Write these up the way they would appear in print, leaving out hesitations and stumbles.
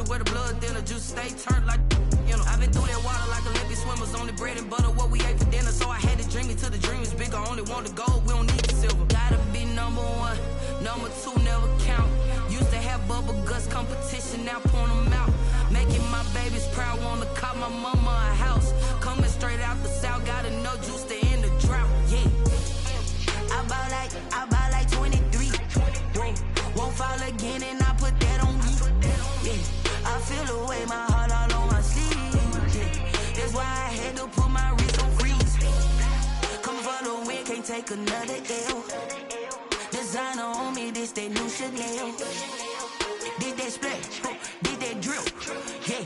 where the blood thinner, juice stay turned like, you know. I've been through that water like Olympic swimmers, only bread and butter, what we ate for dinner. So I had to dream it till the dream is bigger, only want the gold, we don't need the silver. Gotta be number one, number two never count. Used to have bubble guts competition, now point them out. Making my babies proud, wanna cop my mama a house. Coming straight out the south, gotta know juice to end the drought, yeah. I buy like 23. Won't fall again and I put that on me. Yeah, I feel the way, my heart all on my sleeve. Yeah, that's why I had to put my wrist on freeze. Coming for the win, can't take another L. Designer on me, this that new Chanel. Did that splash, did that drill. Yeah,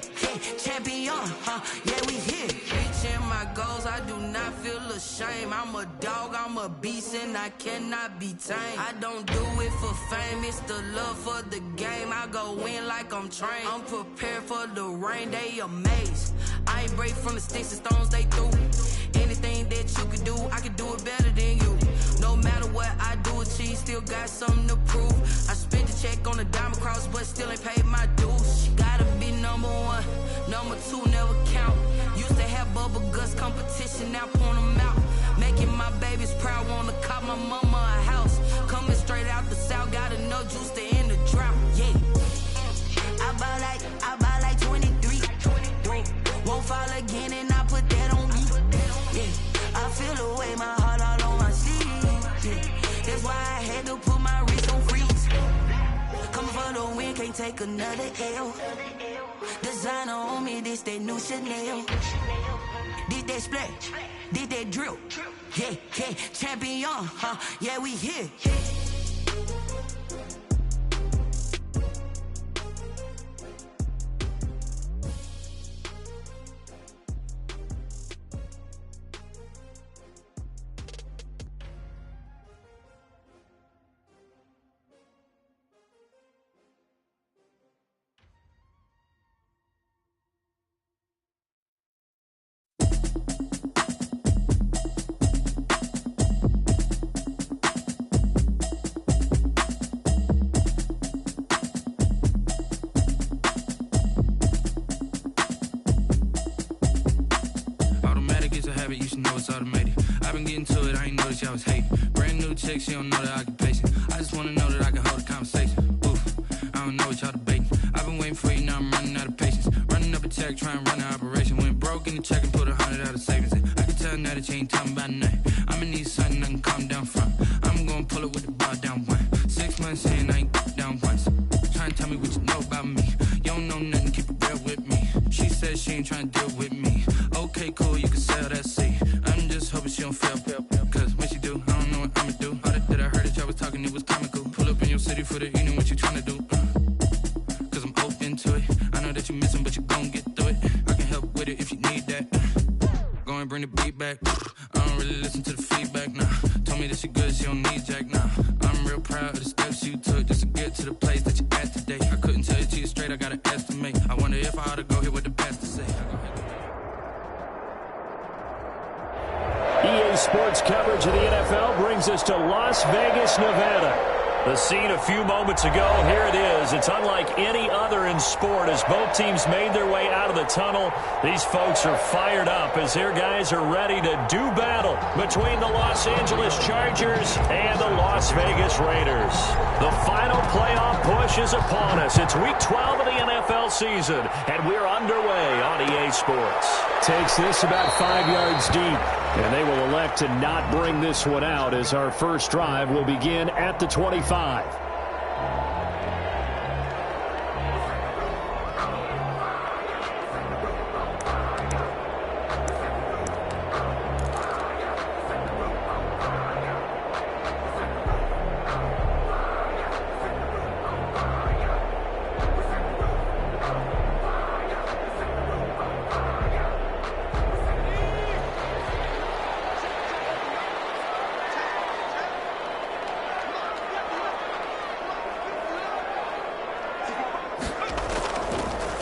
champion, yeah, we here. Reaching my goals, I do not feel ashamed. I'm a dog, I'm a beast, and I cannot be tamed. I don't do it for fame, it's the love for the game. I go in like I'm trained. I'm prepared for the rain, they amazed. I ain't break from the sticks and stones they threw. Anything that you could do, I could do it better than you. No matter what I do, achieve, still got something to prove. I spent the check on the diamond cross, but still ain't paid my dues. Gotta be number one, number two never count. Used to have bubble guts competition, now point them out. Making my babies proud, wanna cop my mama a house. Coming straight out the south, gotta know juice to end the drought, yeah. I buy like 23. Won't fall again and I put that on me. Yeah, I feel the way, my heart all on my sleeve. Yeah, that's why I had to put my wrist on freeze. Coming for the win, can't take another L. Designer on me, this that new Chanel. Did that splash, did that drill. Yeah, champion, yeah, we here. You should know it's automated. I've been getting to it, I ain't noticed y'all was hating. Brand new chick, she don't know the occupation. I just wanna know that I can hold a conversation. Oof, I don't know what y'all debating. I've been waiting for you, now I'm running out of patience. Running up a check, trying to run an operation. Went broke in the check and put 100 out of savings in. I can tell now that you ain't talking about nothing. I'ma need something I can calm down from. I'm gonna pull it with the bar down one. 6 months in, I ain't down once. Trying to tell me what you know about me. You don't know nothing, keep it real with me. She said she ain't trying to deal with me. Okay, cool, you can sell that seat. I'm just hoping she don't fail. Cause when she do, I don't know what I'ma do. All that I heard that y'all was talking, it was comical. Pull up in your city for the evening, what you trying to do? Cause I'm open to it. I know that you missing, but you gon' get through it. I can help with it if you need that. Go and bring the beat back. I don't really listen to the feedback, nah. Told me that she good, she don't need jack, nah. I'm real proud of the steps you took just to get to the place that you at today. I couldn't tell you to you straight, I gotta estimate. I wonder if I ought to go hear what the best to say. EA Sports coverage of the NFL brings us to Las Vegas, Nevada. The scene a few moments ago, here it is. It's unlike any other in sport as both teams made their way out of the tunnel. These folks are fired up as their guys are ready to do battle between the Los Angeles Chargers and the Las Vegas Raiders. The final playoff push is upon us. It's week 12 of the NFL season, and we're underway on EA Sports. Takes this about 5 yards deep, and they will elect to not bring this one out as our first drive will begin at the 25.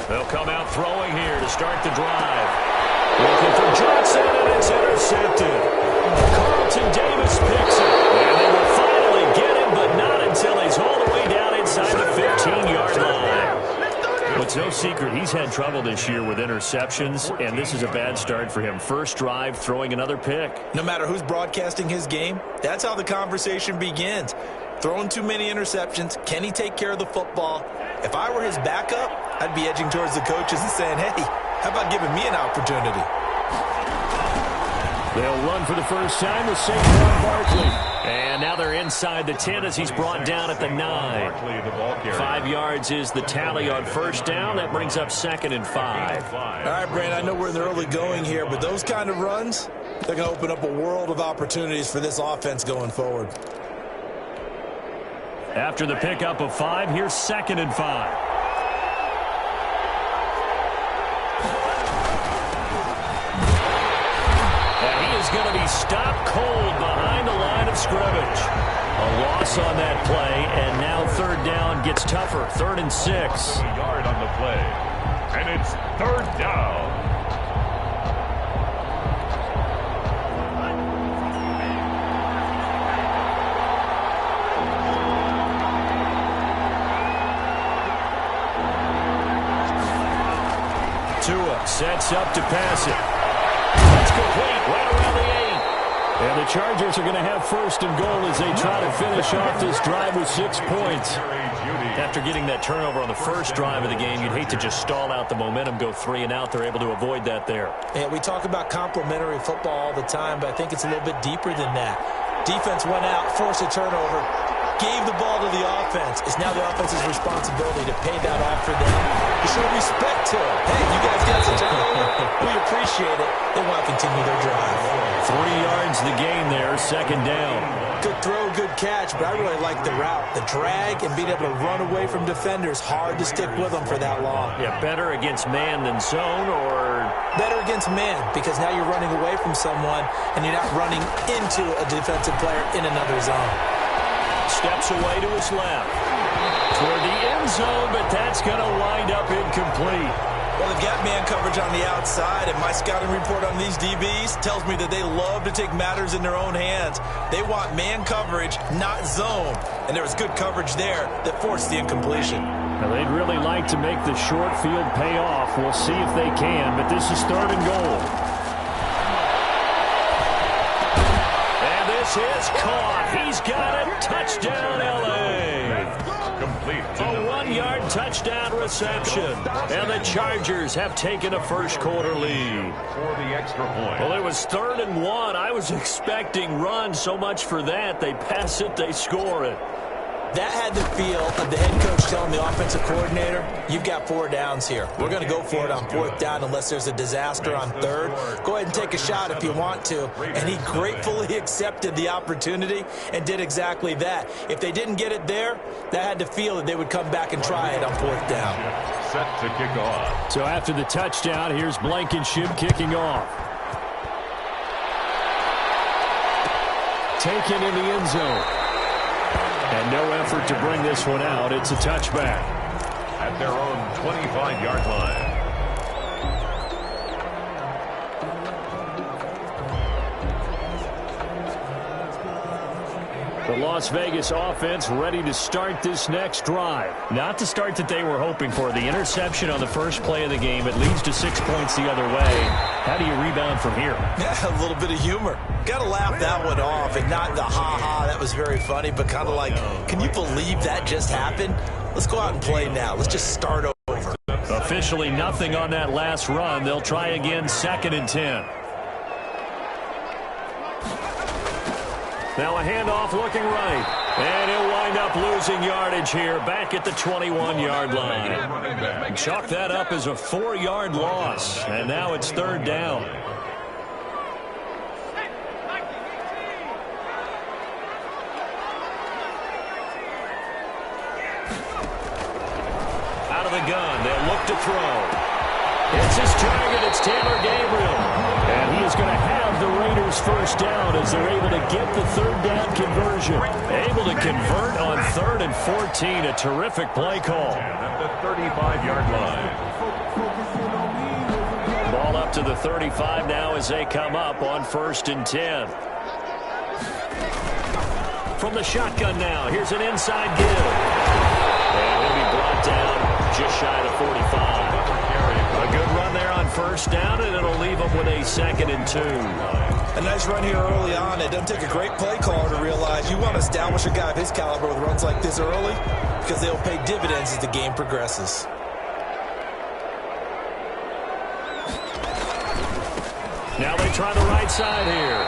They'll come out throwing here to start the drive. Looking for Johnson, and it's intercepted. Carlton Davis picks it. And they will finally get him, but not until he's all the way down inside the 15-yard line. Well, It's no secret he's had trouble this year with interceptions, and this is a bad start for him. First drive, throwing another pick. No matter who's broadcasting his game, that's how the conversation begins. Throwing too many interceptions. Can he take care of the football? If I were his backup, I'd be edging towards the coaches and saying, hey, how about giving me an opportunity? They'll run for the first time with Saquon Barkley. And now they're inside the 10 as he's brought down at the 9. 5 yards is the tally on first down. That brings up 2nd and 5. All right, Brandon, I know we're in the early going here, but those kind of runs, they're going to open up a world of opportunities for this offense going forward. After the pickup of 5, here's 2nd and 5. Going to be stopped cold behind the line of scrimmage. A loss on that play, and now 3rd down gets tougher. 3rd and 6. A yard on the play, and it's 3rd down. Tua sets up to pass it. That's complete right around the 8. And the Chargers are going to have 1st and goal as they try to finish off this drive with 6 points. After getting that turnover on the first drive of the game, you'd hate to just stall out the momentum, go 3 and out. They're able to avoid that there. Yeah, we talk about complementary football all the time, but I think it's a little bit deeper than that. Defense went out, forced a turnover, gave the ball to the offense. It's now the offense's responsibility to pay that off for them. You show respect to it. Hey, you guys got some turnover. We appreciate it. They want to continue their drive. 3 yards the gain there, 2nd down. Good throw, good catch, but I really like the route. The drag and being able to run away from defenders, hard to stick with them for that long. Yeah, better against man than zone, or? Better against man, because now you're running away from someone and you're not running into a defensive player in another zone. Steps away to his left. Toward the end zone, but that's going to wind up incomplete. Well, they've got man coverage on the outside, and my scouting report on these DBs tells me that they love to take matters in their own hands. They want man coverage, not zone. And there was good coverage there that forced the incompletion. Now, they'd really like to make the short field pay off. We'll see if they can, but this is 3rd and goal. And this is caught. He's got it. Touchdown, L.A. Complete. A 1-yard touchdown reception. And the Chargers have taken a first-quarter lead. For the extra point. Well, it was 3rd and 1. I was expecting run. So much for that. They pass it, they score it. That had the feel of the head coach telling the offensive coordinator, you've got 4 downs here. We're going to go for it on 4th down unless there's a disaster on 3rd. Go ahead and take a shot if you want to. And he gratefully accepted the opportunity and did exactly that. If they didn't get it there, that had the feel that they would come back and try it on 4th down. Set to kick off. So after the touchdown, here's Blankenship kicking off. Taken in the end zone. And no effort to bring this one out. It's a touchback. At their own 25-yard line. The Las Vegas offense ready to start this next drive. Not the start that they were hoping for. The interception on the first play of the game. It leads to 6 points the other way. How do you rebound from here? Yeah, a little bit of humor. Got to laugh that one off, and not the ha-ha, that was very funny, but kind of like, can you believe that just happened? Let's go out and play now. Let's just start over. Officially nothing on that last run. They'll try again, 2nd and 10. Now a handoff looking right. And he'll wind up losing yardage here back at the 21-yard line. And chalk that up as a 4-yard loss. And now it's 3rd down. Out of the gun. They'll look to throw. It's his target. It's Taylor Gabriel. And he is going to have the Raiders first down as they're able to get the 3rd down conversion. Able to convert on 3rd and 14. A terrific play call. At the 35-yard line. Ball up to the 35 now as they come up on 1st and 10. From the shotgun now. Here's an inside give. And he'll be brought down just shy of 45. first down, and it'll leave them with a 2nd and 2. A nice run here early on. It doesn't take a great play caller to realize you want to establish a guy of his caliber with runs like this early because they'll pay dividends as the game progresses. Now they try the right side here.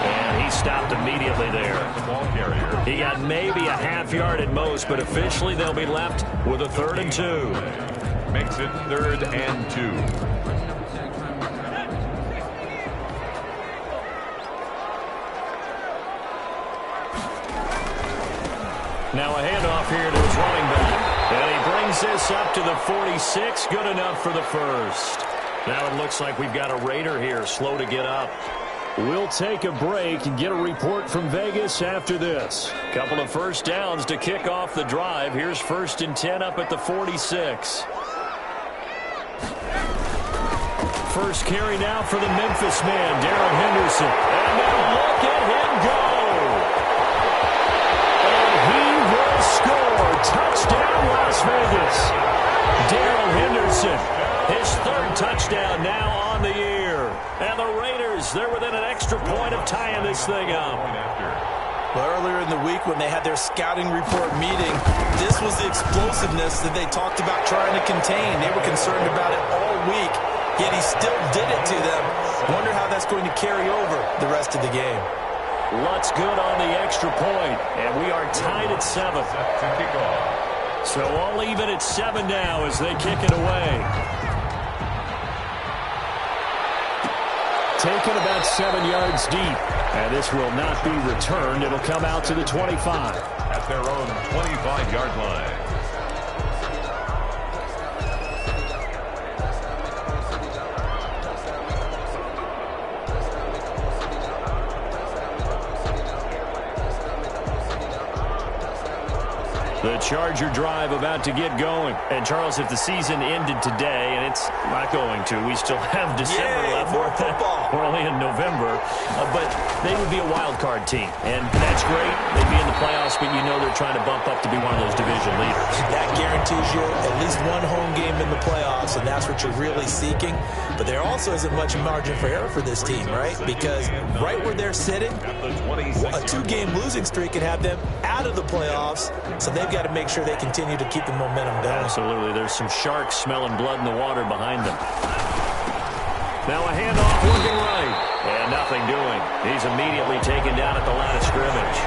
And he stopped immediately there. He got maybe a half yard at most, but officially they'll be left with a 3rd and 2. Makes it 3rd and 2. Now a handoff here to his running back. And he brings this up to the 46. Good enough for the first. Now it looks like we've got a Raider here, slow to get up. We'll take a break and get a report from Vegas after this. Couple of first downs to kick off the drive. Here's 1st and 10 up at the 46. First carry now for the Memphis man, Darrell Henderson. And now look at him go. And he will score. Touchdown, Las Vegas. Darrell Henderson, his 3rd touchdown now on the year. And the Raiders, they're within an extra point of tying this thing up. Well, earlier in the week when they had their scouting report meeting, this was the explosiveness that they talked about trying to contain. They were concerned about it all week, yet he still did it to them. Wonder how that's going to carry over the rest of the game. Lutz good on the extra point, and we are tied at 7. So all even at 7 now as they kick it away. Taken about 7 yards deep. And this will not be returned. It'll come out to the 25. At their own 25-yard line. The Charger drive about to get going. And, Charles, if the season ended today, and it's not going to, we still have December left. More football. We're only in November. But they would be a wild card team. And that's great. They'd be in the playoffs, but you know they're trying to bump up to be one of those division leaders. That guarantees you at least one home game in the playoffs, and that's what you're really seeking. But there also isn't much margin for error for this team, right? Because right where they're sitting, a 2-game losing streak could have them out of the playoffs, so they've got to make sure they continue to keep the momentum going. Absolutely. There's some sharks smelling blood in the water behind them. Now a handoff looking right. And nothing doing. He's immediately taken down at the line of scrimmage.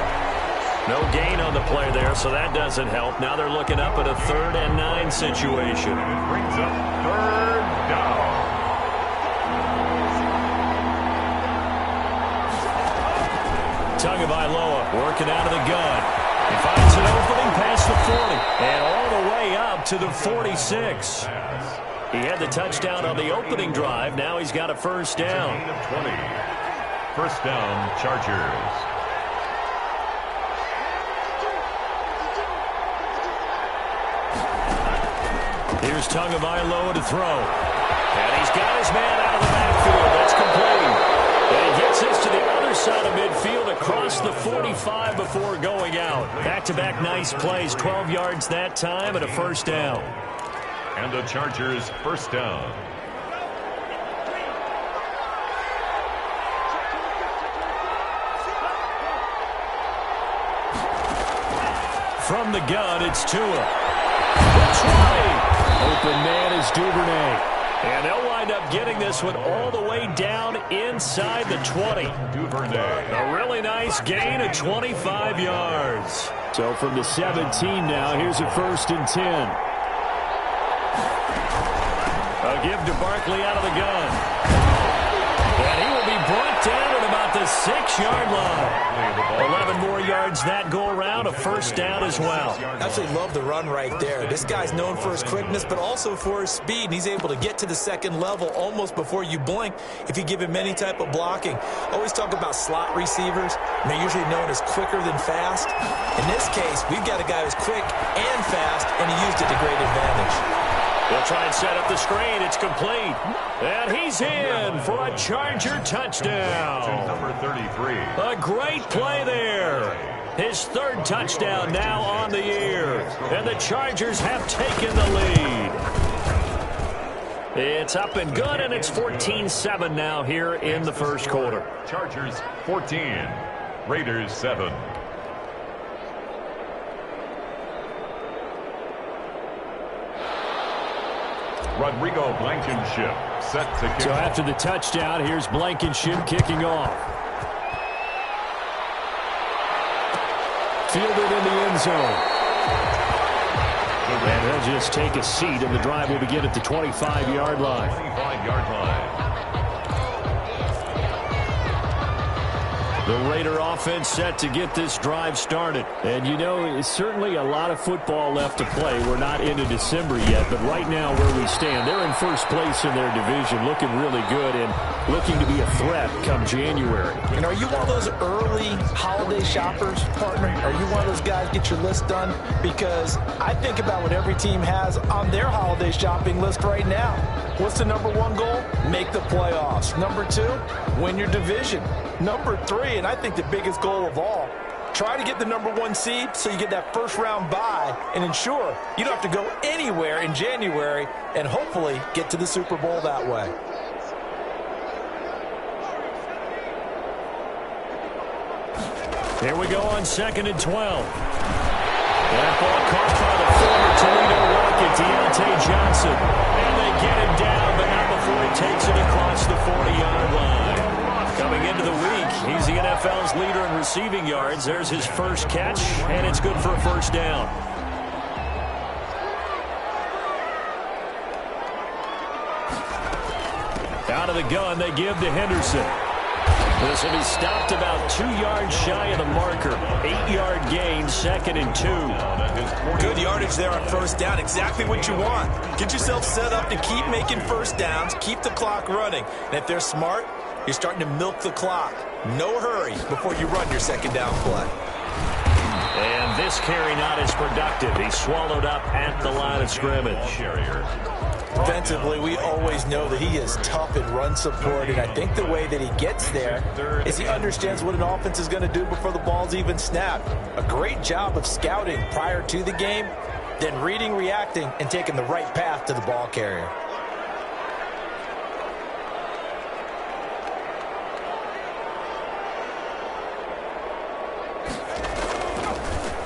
No gain on the play there, so that doesn't help. Now they're looking up at a 3rd and 9 situation. It brings up 3rd down. Tagovailoa working out of the gun. He finds an opening past the 40 and all the way up to the 46. He had the touchdown on the opening drive. Now he's got a first down. 20. First down, Chargers. Here's Tagovailoa to throw. And he's got his man out of the backfield. That's complete. And he gets this to the other side of midfield across the 45 before going out. Back-to-back nice plays. 12 yards that time and a first down. And the Chargers first down. From the gun, it's Tua. The 20. Open man is Duvernay. And they'll wind up getting this one all the way down inside the 20. Duvernay. A really nice gain of 25 yards. So from the 17 now, here's a 1st and 10. A give to Barkley out of the gun. And he will be brought down at about the 6-yard line. 11 more yards that go around, a first down as well. Absolutely love the run right there. This guy's known for his quickness, but also for his speed. And he's able to get to the 2nd level almost before you blink if you give him any type of blocking. Always talk about slot receivers. And they're usually known as quicker than fast. In this case, we've got a guy who's quick and fast, and he used it to great advantage. They'll try and set up the screen. It's complete. And he's in for a Charger touchdown. Number 33. A great play there. His 3rd touchdown now on the year. And the Chargers have taken the lead. It's up and good, and it's 14-7 now here in the first quarter. Chargers 14, Raiders 7. Rodrigo Blankenship set to kick. So after the touchdown, here's Blankenship kicking off. Fielded in the end zone. And he'll just take a seat, and the drive will begin at the 25-yard line. 25-yard line. The Raider offense set to get this drive started. And, you know, it's certainly a lot of football left to play. We're not into December yet, but right now where we stand, they're in first place in their division, looking really good and looking to be a threat come January. And are you one of those early holiday shoppers, partner? Are you one of those guys get your list done? Because I think about what every team has on their holiday shopping list right now. What's the number one goal? Make the playoffs. Number two, win your division. Number three, and I think the biggest goal of all, try to get the number one seed so you get that first round bye and ensure you don't have to go anywhere in January and hopefully get to the Super Bowl that way. Here we go on 2nd and 12. That ball caught by the former Toledo Rocket, Deontay Johnson. And they get him down, but not before he takes it across the 40-yard line. Coming into the week, he's the NFL's leader in receiving yards. There's his first catch, and it's good for a first down. Out of the gun, they give to Henderson. This will be stopped about 2 yards shy of the marker. 8-yard gain, 2nd and 2. Good yardage there on first down. Exactly what you want. Get yourself set up to keep making first downs, keep the clock running. And if they're smart, you're starting to milk the clock. No hurry before you run your second down play. And this carry not as productive. He's swallowed up at the line of scrimmage. Defensively, we always know that he is tough in run support, and I think the way that he gets there is he understands what an offense is going to do before the ball's even snapped. A great job of scouting prior to the game, then reading, reacting, and taking the right path to the ball carrier.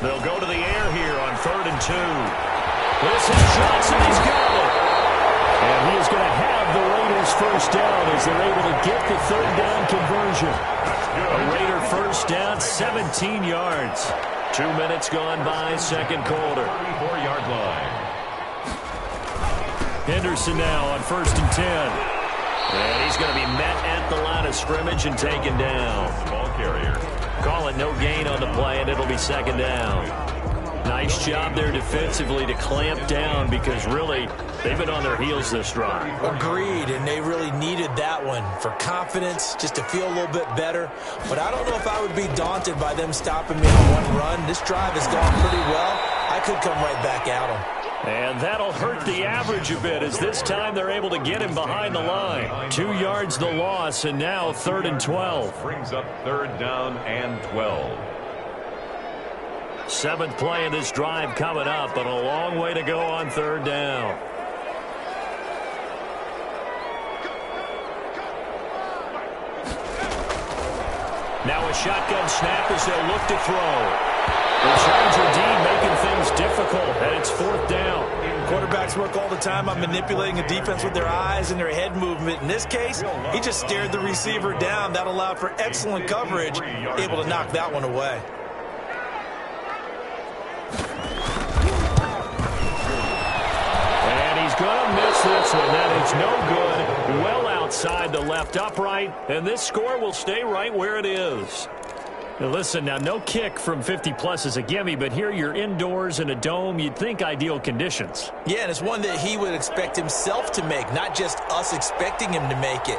They'll go to the air here on 3rd and 2. This is Johnson. He's got it. And he is going to have the Raiders first down as they're able to get the 3rd down conversion. A Raider first down, 17 yards. 2 minutes gone by, 2nd quarter. 34-yard line. Henderson now on 1st and 10. And he's going to be met at the line of scrimmage and taken down. Ball carrier. Call it no gain on the play, and it'll be 2nd down. Nice job there defensively to clamp down because really they've been on their heels this drive. Agreed, and they really needed that one for confidence, just to feel a little bit better. But I don't know if I would be daunted by them stopping me on one run. This drive has gone pretty well. I could come right back at them. And that'll hurt the average a bit as this time they're able to get him behind the line. 2 yards the loss, and now 3rd and 12. Brings up 3rd down and 12. 7th play of this drive coming up, but a long way to go on 3rd down. Now a shotgun snap as they'll look to throw. The Charger D making things difficult, and it's 4th down. Quarterbacks work all the time on manipulating a defense with their eyes and their head movement. In this case, he just stared the receiver down. That allowed for excellent coverage, able to knock that one away. And he's going to miss this one. That is no good. Well outside the left upright, and this score will stay right where it is. Now listen, now no kick from 50-plus is a gimme, but here you're indoors in a dome. You'd think ideal conditions. Yeah, and it's one that he would expect himself to make, not just us expecting him to make it.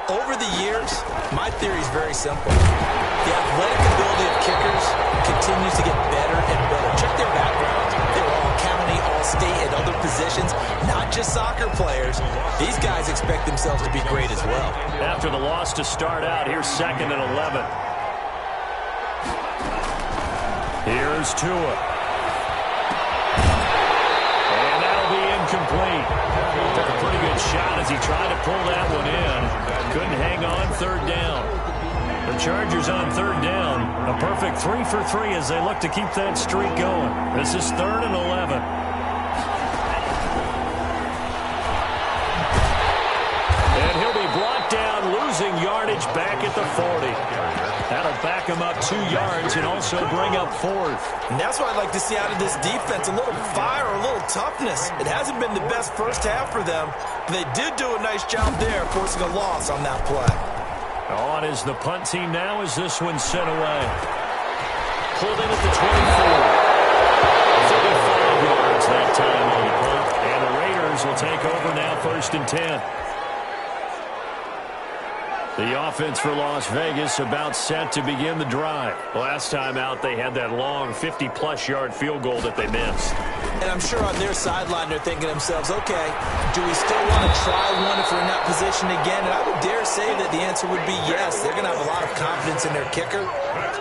Over the years, my theory is very simple. The athletic ability of kickers continues to get better and better. Check their backgrounds. They were all county, all state, and other positions, not just soccer players. These guys expect themselves to be great as well. After the loss to start out, here's 2nd and 11. Here's Tua. And that'll be incomplete. Took a pretty good shot pull that one in. Couldn't hang on third down. The Chargers on third down. A perfect 3 for 3 as they look to keep that streak going. This is 3rd and 11. And he'll be brought down, losing yardage back at the 40. That'll back him up 2 yards and also bring up 4th. And that's what I'd like to see out of this defense, a little fire, a little toughness. It hasn't been the best first half for them, but they did do a nice job there, forcing a loss on that play. On is the punt team now as this one's sent away. Pulled in at the 24. 35 yards that time on the punt. And the Raiders will take over now, 1st and 10. The offense for Las Vegas about set to begin the drive. Last time out, they had that long 50-plus yard field goal that they missed. And I'm sure on their sideline they're thinking to themselves, okay, do we still want to try one if we're in that position again? And I would dare say that the answer would be yes. They're going to have a lot of confidence in their kicker.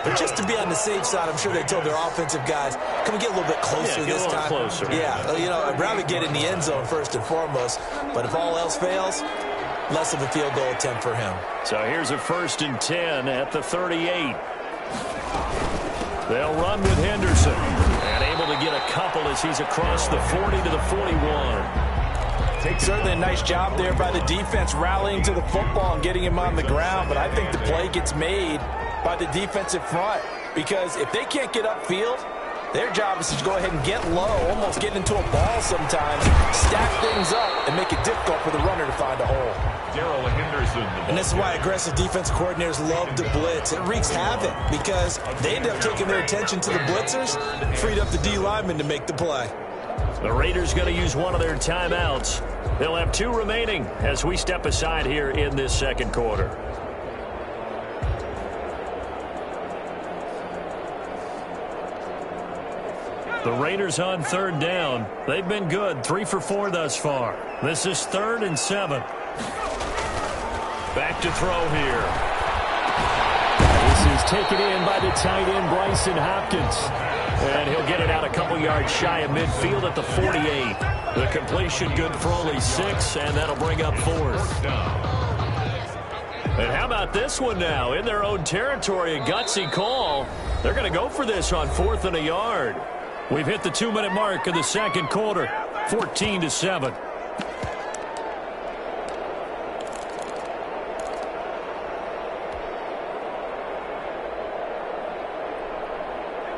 But just to be on the safe side, I'm sure they told their offensive guys, can we get a little bit closer this time? Closer. Yeah, you know, I'd rather get in the end zone first and foremost. But if all else fails, less of a field goal attempt for him. So here's a 1st and 10 at the 38. They'll run with Henderson. And able to get a couple as he's across the 40 to the 41. Certainly a nice job there by the defense rallying to the football and getting him on the ground. But I think the play gets made by the defensive front. Because if they can't get upfield, their job is to go ahead and get low, almost get into a ball sometimes, stack things up, and make it difficult for the runner to find a hole. Darrell Henderson. And this is why aggressive defense coordinators love to blitz. It wreaks havoc because they end up taking their attention to the blitzers, freed up the D lineman to make the play. The Raiders going to use one of their timeouts. They'll have 2 remaining as we step aside here in this second quarter. The Raiders on third down. They've been good, 3 for 4 thus far. This is 3rd and 7. Back to throw here. This is taken in by the tight end, Bryson Hopkins. And he'll get it out a couple yards shy of midfield at the 48. The completion good for only 6, and that'll bring up 4th. And how about this one now? In their own territory, a gutsy call. They're going to go for this on 4th and a yard. We've hit the 2-minute mark of the second quarter, 14-7.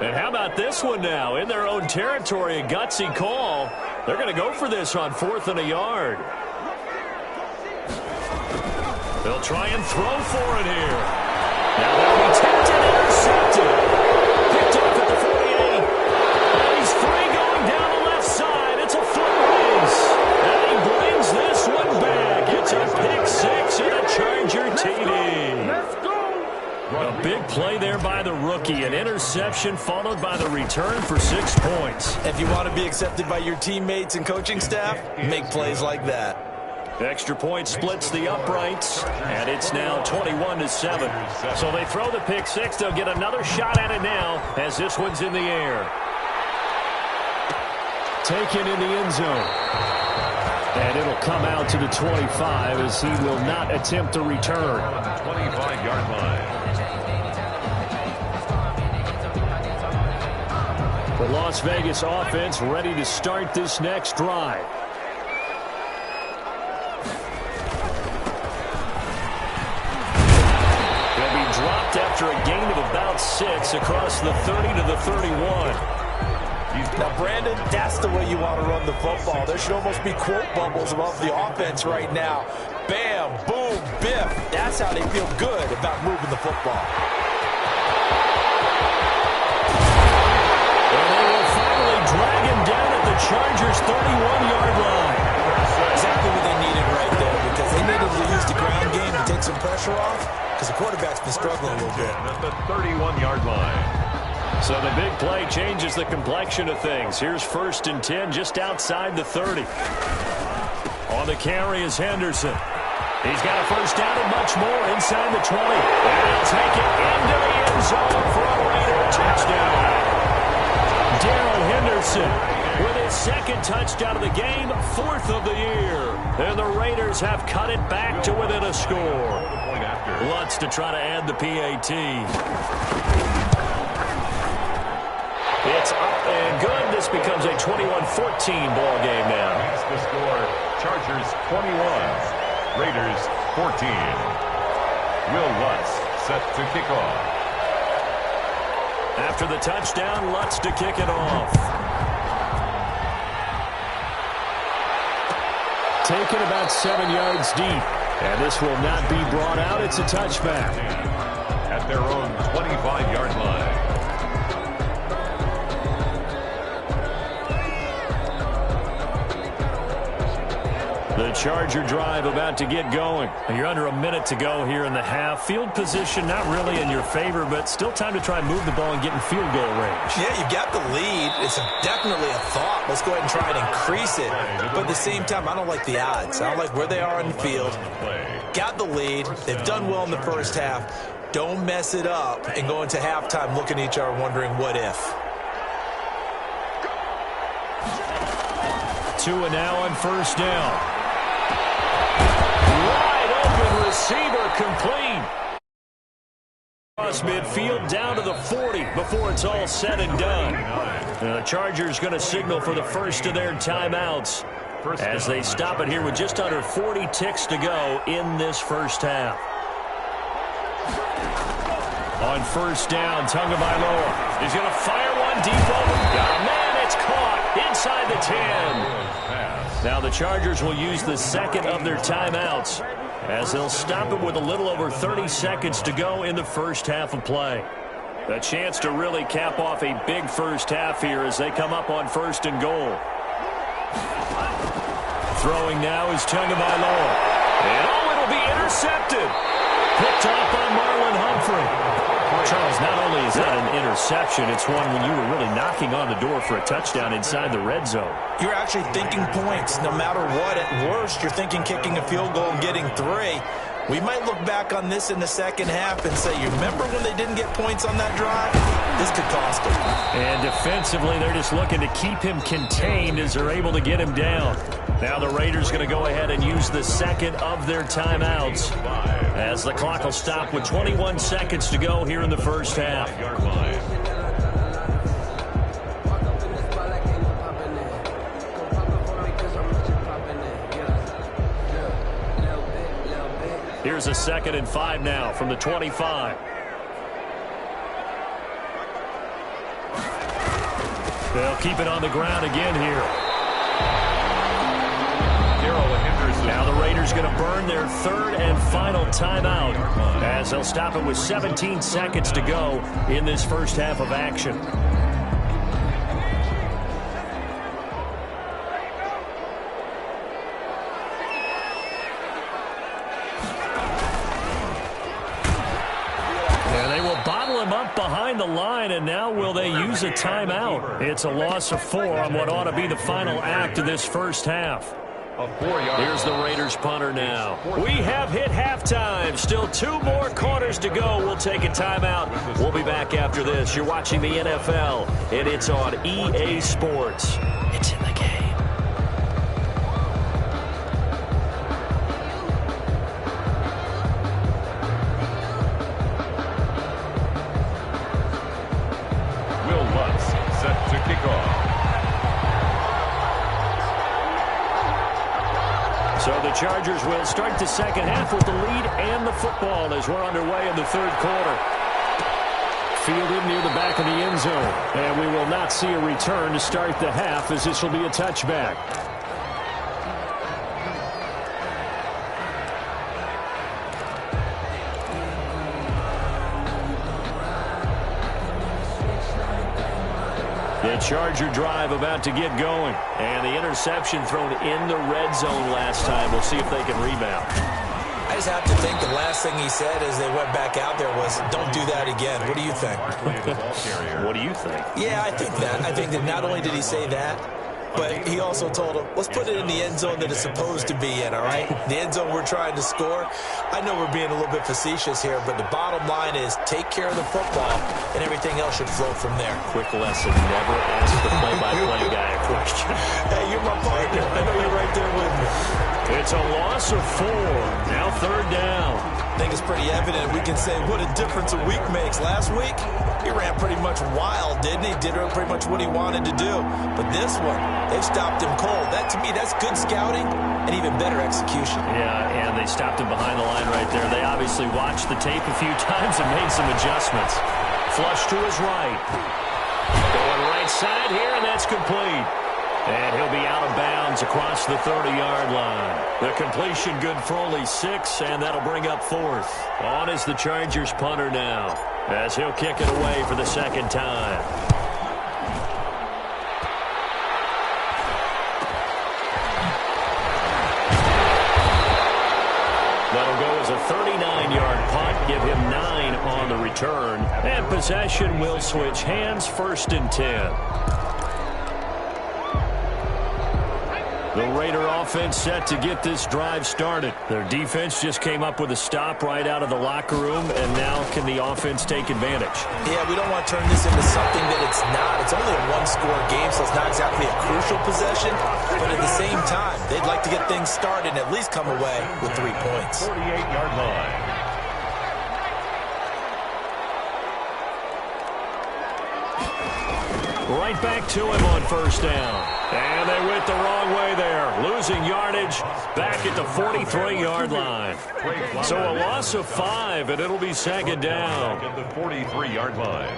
And how about this one now? In their own territory, a gutsy call. They're going to go for this on 4th and a yard. They'll try and throw for it here. Now they'll be tempted and intercepted. Picked up at the 48. And he's free going down the left side. It's a foot race. And he brings this one back. It's a pick 6 and a Charger TD. Let's go. A big play there by the rookie. An interception followed by the return for 6 points. If you want to be accepted by your teammates and coaching staff, make plays like that. Extra point splits the uprights, and it's now 21-7. So they throw the pick 6. They'll get another shot at it now as this one's in the air. Taken in the end zone. And it'll come out to the 25 as he will not attempt to return. 25-yard line. The Las Vegas offense ready to start this next drive. They'll be dropped after a gain of about 6 across the 30 to the 31. Now, Brandon, that's the way you want to run the football. There should almost be quote bubbles above the offense right now. Bam, boom, biff. That's how they feel good about moving the football. And they will finally drag him down at the Chargers' 31-yard line. Exactly what they needed right there, because they needed to use the ground game to take some pressure off, because the quarterback's been struggling a little bit. At the 31-yard line. So the big play changes the complexion of things. Here's 1st and 10 just outside the 30. On the carry is Henderson. He's got a first down and much more inside the 20. And he'll take it into the end zone for a Raider touchdown. Darrell Henderson with his second touchdown of the game, 4th of the year. And the Raiders have cut it back to within a score. Lutz to try to add the PAT. It's up and good. This becomes a 21-14 ball game now. That's the score. Chargers 21, Raiders 14. Will Lutz set to kick off. After the touchdown, Lutz to kick it off. Taken about 7 yards deep. And this will not be brought out. It's a touchback. At their own 25-yard line. The Charger drive about to get going. You're under a minute to go here in the half. Field position not really in your favor, but still time to try and move the ball and get in field goal range. Yeah, you've got the lead. It's definitely a thought. Let's go ahead and try and increase it. But at the same time, I don't like the odds. I don't like where they are on the field. Got the lead. They've done well in the first half. Don't mess it up and go into halftime looking at each other wondering what if. 2 and now on first down. Wide open receiver complete. Across midfield down to the 40 before it's all said and done. And the Chargers going to signal for the first of their timeouts as they stop it here with just under 40 ticks to go in this first half. On first down, Tagovailoa is going to fire one deep over. Oh, man, it's caught inside the 10. Now the Chargers will use the second of their timeouts as they'll stop it with a little over 30 seconds to go in the first half of play. A chance to really cap off a big first half here as they come up on first and goal. Throwing now is Tagovailoa. And it'll be intercepted. Picked off by Marlon Humphrey. Charles, not only is that an interception, it's one when you were really knocking on the door for a touchdown inside the red zone. You're actually thinking points. No matter what, at worst, you're thinking kicking a field goal and getting 3. We might look back on this in the second half and say, you remember when they didn't get points on that drive? This could cost them. And defensively, they're just looking to keep him contained as they're able to get him down. Now the Raiders going to go ahead and use the second of their timeouts as the clock will stop with 21 seconds to go here in the first half. Here's a 2nd and 5 now from the 25. They'll keep it on the ground again here. Now the Raiders going to burn their 3rd and final timeout as they'll stop it with 17 seconds to go in this first half of action. They will bottle him up behind the line, and now will they use a timeout? It's a loss of 4 on what ought to be the final act of this first half. Here's the Raiders punter now. We have hit halftime. Still 2 more quarters to go. We'll take a timeout. We'll be back after this. You're watching the NFL, and it's on EA Sports. It's in the game. Will Lutz set to kick off. So the Chargers will start the second half with the lead and the football as we're underway in the 3rd quarter. Fielded near the back of the end zone. And we will not see a return to start the half as this will be a touchback. The Charger drive about to get going. And the interception thrown in the red zone last time. We'll see if they can rebound. I just have to think the last thing he said as they went back out there was, don't do that again. What do you think? What do you think? Yeah, I think that. I think that not only did he say that, but he also told him, let's put it in the end zone that it's supposed to be in, all right? The end zone we're trying to score. I know we're being a little bit facetious here, but the bottom line is take care of the football, and everything else should flow from there. Quick lesson, never ask the play-by-play guy a question. Hey, you're my partner. I know you're right there with me. It's a loss of 4. Now 3rd down. I think it's pretty evident. We can say what a difference a week makes. Last week, he ran pretty much wild, didn't he? Did pretty much what he wanted to do. But this one, they've stopped him cold. That, to me, that's good scouting and even better execution. Yeah, and they stopped him behind the line right there. They obviously watched the tape a few times and made some adjustments. Flush to his right. Going right side here, and that's complete. And he'll be out of bounds across the 30-yard line. The completion good for only 6, and that'll bring up 4th. On is the Chargers punter now, as he'll kick it away for the 2nd time. That'll go as a 39-yard punt, give him 9 on the return. And possession will switch hands, 1st and 10. The Raider offense set to get this drive started. Their defense just came up with a stop right out of the locker room, and now can the offense take advantage? Yeah, we don't want to turn this into something that it's not. It's only a one-score game, so it's not exactly a crucial possession. But at the same time, they'd like to get things started and at least come away with 3 points. 48-yard line. Right back to him on 1st down. And they went the wrong way there. Losing yardage back at the 43-yard line. So a loss of 5, and it'll be 2nd down. Back at the 43-yard line.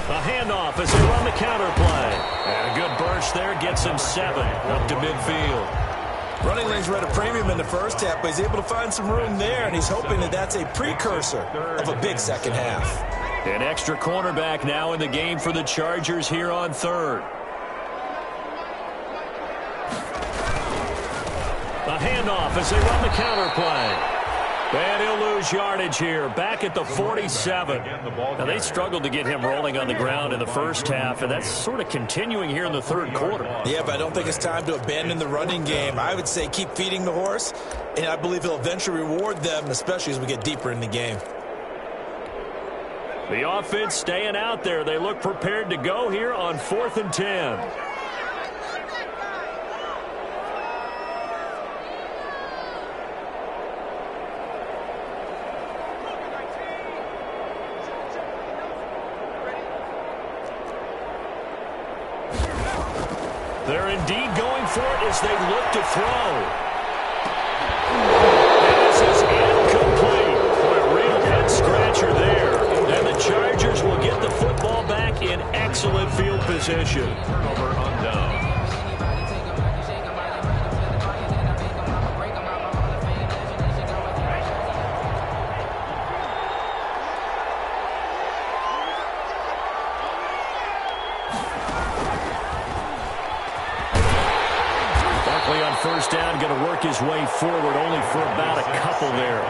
A handoff as they run the counter play. And a good burst there gets him 7 up to midfield. Running lanes were at a premium in the first half, but he's able to find some room there, and he's hoping that that's a precursor of a big second half. An extra cornerback now in the game for the Chargers here on 3rd. A handoff as they run the counter play. And he'll lose yardage here, back at the 47. Now, they struggled to get him rolling on the ground in the first half, and that's sort of continuing here in the 3rd quarter. Yeah, but I don't think it's time to abandon the running game. I would say keep feeding the horse, and I believe he'll eventually reward them, especially as we get deeper in the game. The offense staying out there. They look prepared to go here on 4th and 10. They're indeed going for it as they look to throw. And this is incomplete. Boy, a real head-scratcher there. And the Chargers will get the football back in excellent field position. Turnover on down. On 1st down, going to work his way forward only for about a couple there.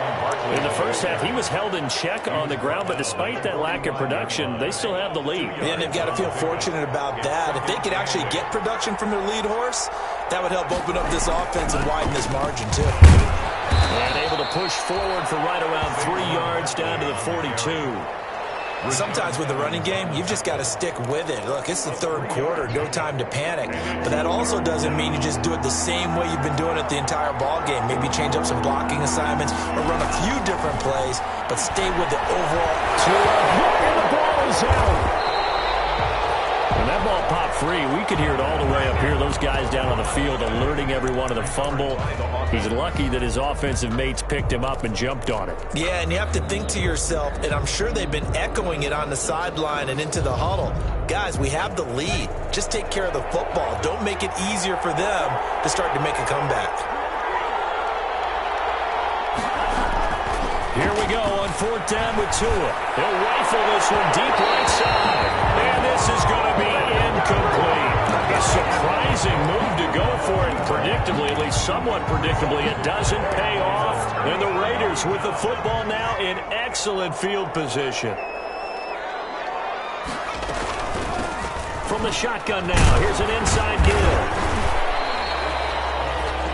In the first half, he was held in check on the ground, but despite that lack of production, they still have the lead. And they've got to feel fortunate about that. If they could actually get production from their lead horse, that would help open up this offense and widen this margin, too. And able to push forward for right around 3 yards down to the 42. Sometimes with the running game, you've just got to stick with it. Look, it's the 3rd quarter, no time to panic. But that also doesn't mean you just do it the same way you've been doing it the entire ball game. Maybe change up some blocking assignments or run a few different plays, but stay with the overall. And the ball is out. When that ball popped free, we could hear it all the way up here. Those guys down on the field alerting everyone of the fumble. He's lucky that his offensive mates picked him up and jumped on it. Yeah, and you have to think to yourself, and I'm sure they've been echoing it on the sideline and into the huddle. Guys, we have the lead. Just take care of the football. Don't make it easier for them to start to make a comeback. Here we go on 4th down with Tua. He'll rifle this one deep right side. And this is going to be incomplete. A surprising move to go for it. Predictably, at least somewhat predictably, it doesn't pay off. And the Raiders with the football now in excellent field position. From the shotgun now, here's an inside give.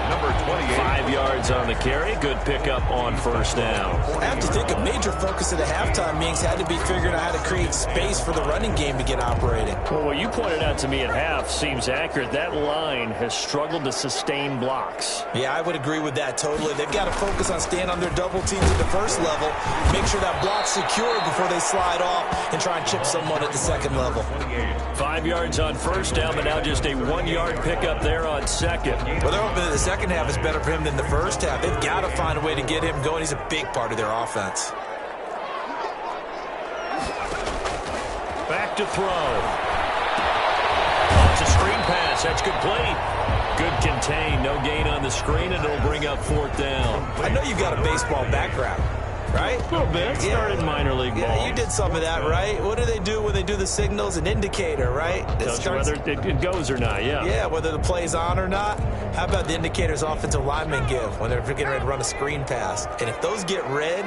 Number 28. 5 yards on the carry. Good pickup on 1st down. I have to think a major focus of the halftime meetings had to be figuring out how to create space for the running game to get operating. Well, what you pointed out to me at half seems accurate. That line has struggled to sustain blocks. Yeah, I would agree with that totally. They've got to focus on staying on their double teams at the first level, make sure that block's secure before they slide off and try and chip someone at the second level. 5 yards on 1st down, but now just a 1-yard pickup there on 2nd. Well, they're hoping that the second half is better for him than the first half. They've got to find a way to get him going. He's a big part of their offense. Back to throw. Oh, it's a screen pass. That's complete. Good contain. No gain on the screen, and it'll bring up 4th down. I know you've got a baseball background, right? A little bit. Started minor league ball. Yeah, you did some of that, right? What do they do when they do the signals? An indicator, right? Tells you whether it goes or not, yeah. Yeah, whether the play's on or not. How about the indicators offensive linemen give when they're getting ready to run a screen pass? And if those get red,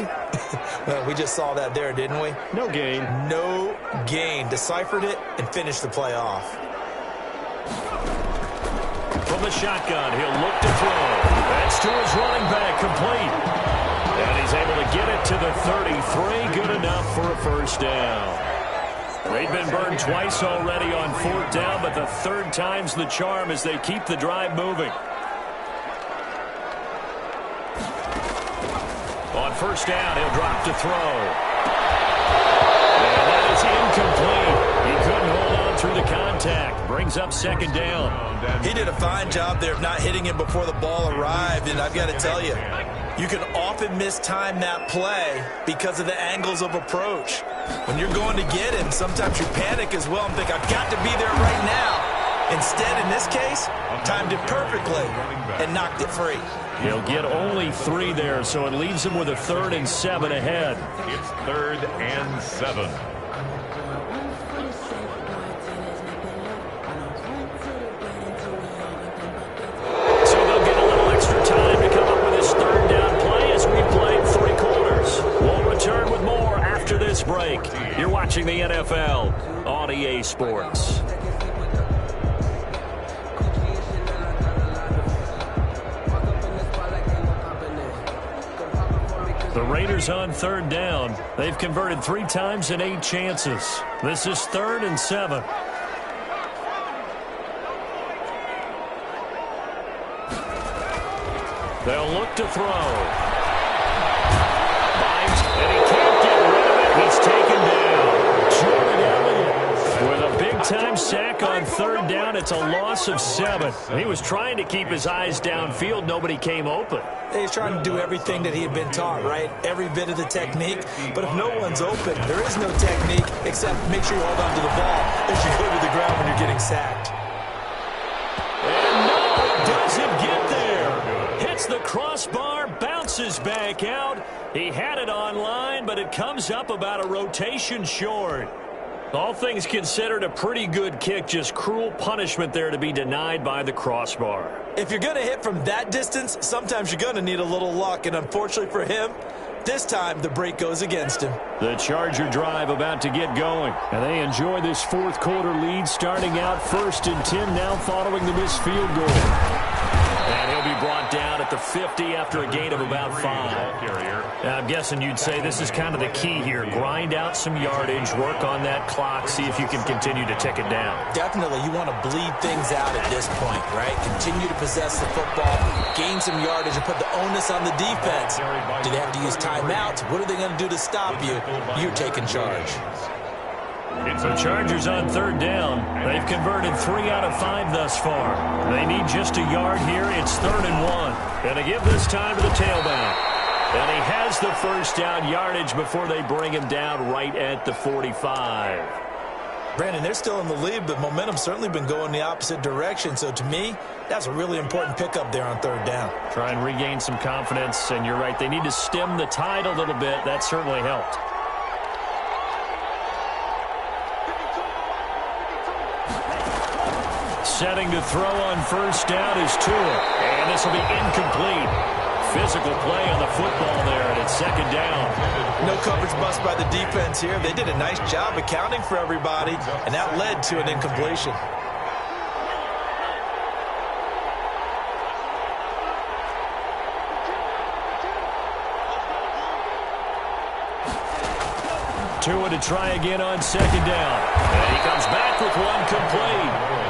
well, we just saw that there, didn't we? No gain. No gain. Deciphered it and finished the play off. From the shotgun, he'll look to throw. That's to his running back, complete. And he's able to get it to the 33. Good enough for a 1st down. They've been burned twice already on 4th down, but the 3rd time's the charm as they keep the drive moving. On 1st down, he'll drop to throw. And that is incomplete. He couldn't hold on through the contact. Brings up 2nd down. He did a fine job there of not hitting him before the ball arrived, and I've got to tell you, you can often mistime that play because of the angles of approach. When you're going to get him, sometimes you panic as well and think, I've got to be there right now. Instead, in this case, timed it perfectly and knocked it free. He'll get only 3 there, so it leaves him with a 3rd and 7 ahead. It's 3rd and 7. Break. You're watching the NFL on EA Sports. The Raiders on 3rd down. They've converted 3 times in 8 chances. This is 3rd and 7. They'll look to throw. He's taken down. Jordan Elliott with a big-time sack on 3rd down. It's a loss of 7. He was trying to keep his eyes downfield. Nobody came open. He's trying to do everything that he had been taught, right? Every bit of the technique. But if no one's open, there is no technique except make sure you hold on to the ball as you go to the ground when you're getting sacked. And no, it doesn't get there. Hits the crossbar, bounces back out. He had it online, but it comes up about a rotation short. All things considered, a pretty good kick. Just cruel punishment there to be denied by the crossbar. If you're going to hit from that distance, sometimes you're going to need a little luck. And unfortunately for him, this time the break goes against him. The Charger drive about to get going. And they enjoy this 4th quarter lead, starting out 1st and 10 now following the missed field goal. And he'll be brought down at the 50 after a gain of about 5. I'm guessing you'd say this is kind of the key here. Grind out some yardage, work on that clock, see if you can continue to tick it down. Definitely, you want to bleed things out at this point, right? Continue to possess the football, gain some yardage, and put the onus on the defense. Do they have to use timeouts? What are they going to do to stop you? You're taking charge. The Chargers on 3rd down. They've converted 3 out of 5 thus far. They need just a yard here. It's 3rd and 1. Going to give this time to the tailback. And he has the 1st down yardage before they bring him down right at the 45. Brandon, they're still in the lead, but momentum's certainly been going the opposite direction. So to me, that's a really important pickup there on third down. Try and regain some confidence, and you're right. They need to stem the tide a little bit. That certainly helped. Setting to throw on first down is Tua. And this will be incomplete. Physical play on the football there, and it's second down. No coverage bust by the defense here. They did a nice job accounting for everybody, and that led to an incompletion. Tua to try again on second down. And he comes back with one complete.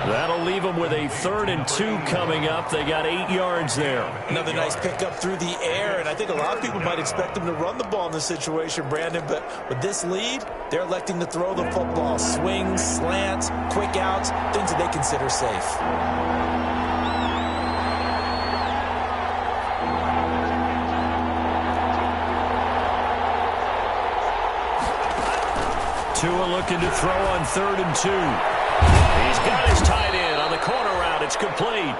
That'll leave them with a 3rd and 2 coming up. They got 8 yards there. Another nice pickup through the air, and I think a lot of people might expect them to run the ball in this situation, Brandon, but with this lead, they're electing to throw the football. Swings, slants, quick outs, things that they consider safe. Tua looking to throw on 3rd and 2. He's got his tight end on the corner route. It's complete.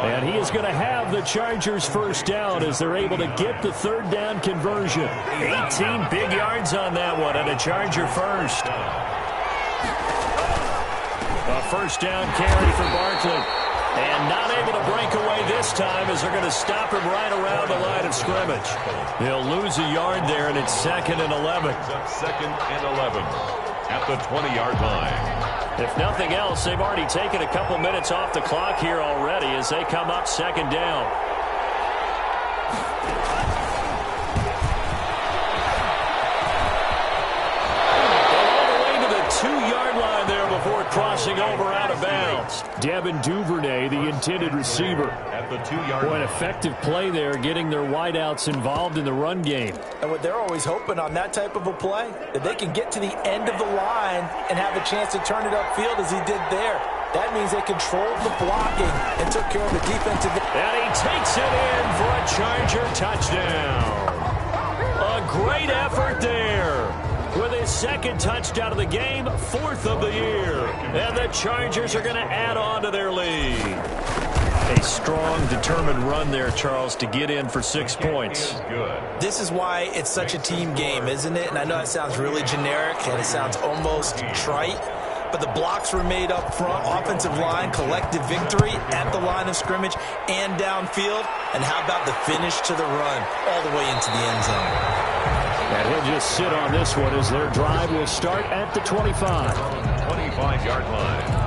And he is going to have the Chargers first down as they're able to get the 3rd down conversion. 18 big yards on that one, and a Charger first. A first down carry for Barkley. And not able to break away this time as they're going to stop him right around the line of scrimmage. They'll lose a yard there, and it's 2nd and 11. 2nd and 11 at the 20-yard line. If nothing else, they've already taken a couple minutes off the clock here already as they come up 2nd down. All the way to the 2-yard line there before crossing over out of bounds. Devin Duvernay, the intended receiver. At the 2-yard line. An effective play there, getting their wideouts involved in the run game. And what they're always hoping on that type of a play, that they can get to the end of the line and have a chance to turn it upfield as he did there. That means they controlled the blocking and took care of the defensive. And he takes it in for a Charger touchdown. A great effort there. With his 2nd touchdown of the game, 4th of the year. And the Chargers are going to add on to their lead. A strong, determined run there, Charles, to get in for 6 points. This is why it's such a team game, isn't it? And I know that sounds really generic, and it sounds almost trite, but the blocks were made up front, offensive line, collective victory at the line of scrimmage and downfield. And how about the finish to the run all the way into the end zone? And he'll just sit on this one as their drive will start at the 25. 25-yard line.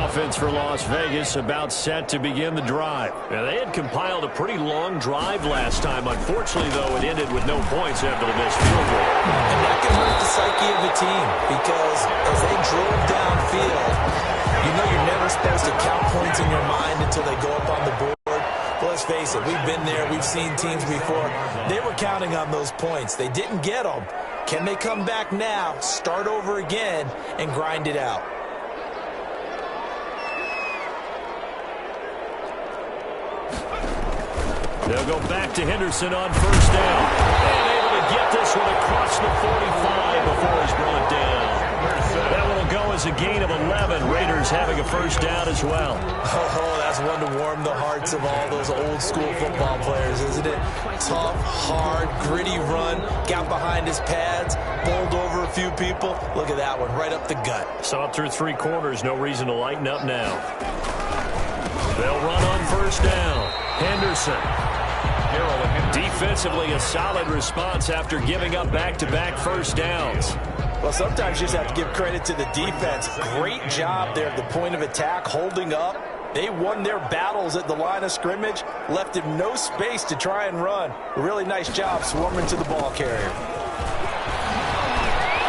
Offense for Las Vegas about set to begin the drive. Now, they had compiled a pretty long drive last time. Unfortunately, though, it ended with no points after the missed field goal. And that can hurt the psyche of the team because as they drove downfield, you know you're never supposed to count points in your mind until they go up on the board. But let's face it, we've been there. We've seen teams before. They were counting on those points. They didn't get them. Can they come back now, start over again, and grind it out? They'll go back to Henderson on first down. And able to get this one across the 45 before he's brought down. That one will go as a gain of 11. Raiders having a first down as well. Oh, that's one to warm the hearts of all those old school football players, isn't it? Tough, hard, gritty run. Got behind his pads, bowled over a few people. Look at that one, right up the gut. Saw it through 3 quarters. No reason to lighten up now. They'll run on first down. Henderson. Defensively, a solid response after giving up back-to-back first downs. Well, sometimes you just have to give credit to the defense. Great job there at the point of attack, holding up. They won their battles at the line of scrimmage, left him no space to try and run. A really nice job swarming to the ball carrier.